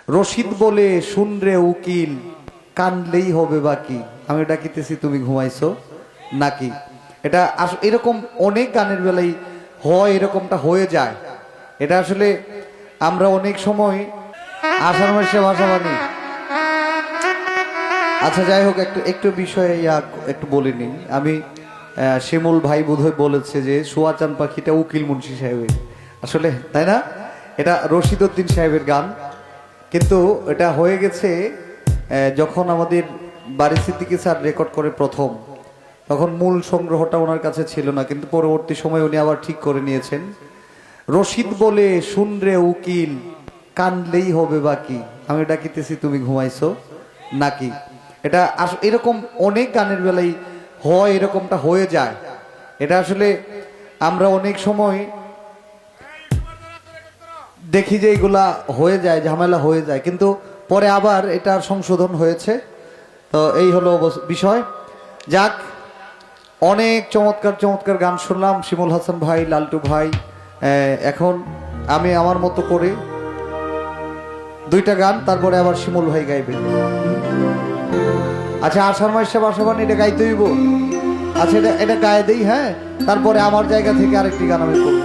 রশিদ বলে শুনরে উকিল, কানলেই হবে বাকি। আমি ডাকিতেছি তুমি ঘুমাইছো নাকি। এটা এরকম অনেক গানের বেলায় হয়, এরকমটা হয়ে যায়। এটা আসলে আমরা অনেক সময় আষাঢ় মাসে ভাষা বানি। আচ্ছা যাই হোক, একটু একটু বিষয়ে একটু বলিনি আমি। শিমুল ভাই বোধহয় বলেছে যে সুয়াচান পাখিটা উকিল মুন্সি সাহেবের, আসলে তাই না? এটা রশিদ উদ্দিন সাহেবের গান, কিন্তু এটা হয়ে গেছে যখন আমাদের বারি সিদ্দিকী স্যার রেকর্ড করে প্রথম, তখন মূল সংগ্রহটা ওনার কাছে ছিল না, কিন্তু পরবর্তী সময় উনি আবার ঠিক করে নিয়েছেন। রশিদ বলে শুনরে উকিল, কানলেই হবে বাকি। আমি ডাকিতেছি তুমি ঘুমাইছো নাকি। এটা এরকম অনেক গানের বেলায় হয়, এরকমটা হয়ে যায়। এটা আসলে আমরা অনেক সময় দেখি যে এগুলা হয়ে যায়, ঝামেলা হয়ে যায়, কিন্তু পরে আবার এটার সংশোধন হয়েছে। তো এই হলো বিষয়। যাক, অনেক চমৎকার চমৎকার গান শুনলাম, শিমুল হাসান ভাই, লালটু ভাই। এখন আমি আমার মতো করে দুইটা গান, তারপরে আবার শিমুল ভাই গাইবে। আচ্ছা, আষাঢ় মাসে বাসাবান এটা গাইতে হইব। আচ্ছা, এটা এটা গায়ে দেই, হ্যাঁ। তারপরে আমার জায়গা থেকে আরেকটি গান আমি করবো।